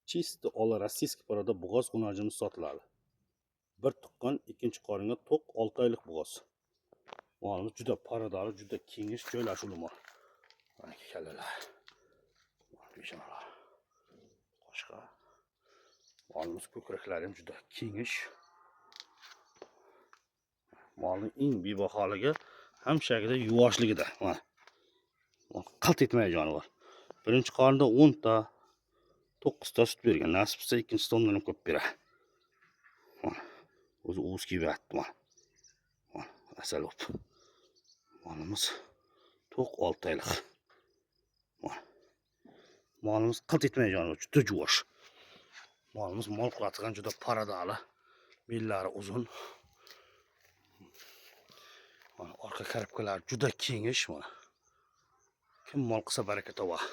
Chisti ola rossiyskiy porada bo'g'oz qo'najimiz sotiladi. Bir tuqqan ikkinchi qoringa to'q 6 oylik bo'g'oz. Molimiz juda paradali, juda kengish joylashuvli mol. Mana kallalar. Peshanalar. Boshqa. Molimiz ko'kraklari ham juda kengish. Molning eng bebaholigi ham shakilda yuvvoshligida. Mana. Qalt etmaydi jonivor. Birinchi qorinda 10 ta 9 ta sut bergan. Nasib etsa ikkinchisi ondan ham ko'p beradi. O'zi o'z kiyapti mana. Asal o'p. Molimiz to'q 6 oylik. Molimiz qilt etmaydi jonivor, juda yuvvosh. Molimiz mol qiladigan juda paradali. Bellari uzun. Mana orqa karabkalari juda kengish mana. Kim mol qilsa baraka topadi.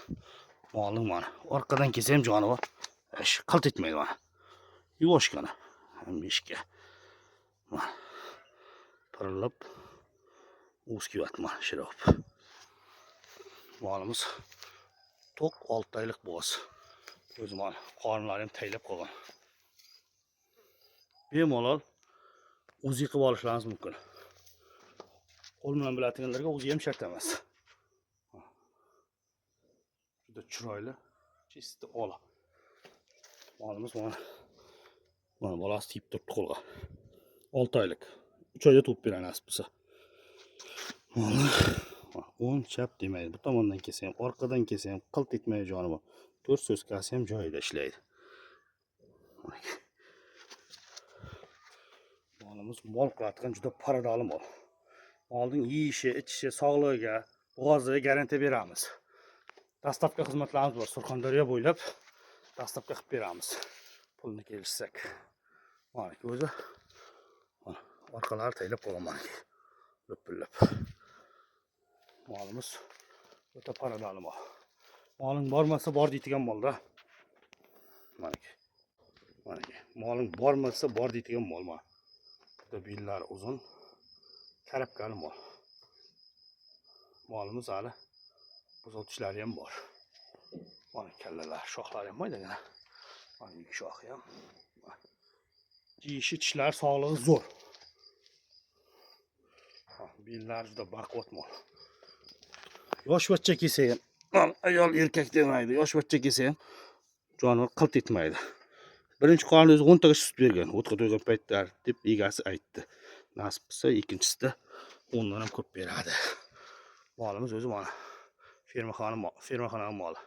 Moling mana. Orqadan kelsa ham jonivor qilt etmaydi mana. Yuvvoshgina. Beshga. Mana. Pirillab o'z kiyapti mana shirop. Molimiz to'q 6 oylik bo'g'oz. O'zi mana qornlari ham taylab qolgan. Bemalol o'zi qilib olishlaringiz mumkin. Qo'l bilan biladiganlarga o'zi ham shart emas. Juda chiroyli, chisti ola. Molimiz mana bolasi tiyib turibdi qo'lga. 6 oylik. 3 oyda tug'ib beradi nasib bo'lsa. O'ng chap demaydi. Bu tomondan kelsa ham, orqadan kelsa ham qilt etmaydi jonivor. 4 so'skasi ham joyida ishlaydi. Molimiz mol qiladigan juda paradali mol. Molning yeyishi, ichishi, sog'ligiga, bo'g'oziga garantiya beramiz. Dastavka xizmatlarimiz bor. Surxondaryo bo'ylab dastavka qilib beramiz. Pulni kelishsak. Mana o'zi orqalari taylab qolgan mana. Lo'pillab. Molimiz o'ta paradali mol. Moling bormasa bor deydigan molda. Mana. Moling bormasa bor deydigan mol mana. Juda bellari uzun. Karabkali mol. Molimiz hali buziltishlari ham bor. Mana kallalar, shoxlari ham maydagina. Mana ikki shoxi ham. Yeyishi, tishlar sog'ligi zo'r. Bellari juda baquvvat mol. Yosh bachcha kelsa ham, ayol erkak demaydi. Yosh bachcha kelsa ham jonivor qilt etmaydi. Birinchi qorinda o'zi 10 ta sut bergan. O'tqa to'ygan paytlar deb egasi aytdi. Nasib bo'lsa ikkinchisida ondan ham ko'p beradi. Molimiz o'zi mana fermaxona moli.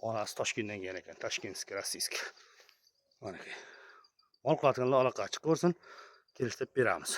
Onasi Toshkentdan kelgan ekan, Toshkentskiy, rossiyskiy. Mana. Mol qiladiganlar aloqa chiqib ko'rsin, kelishib beramiz.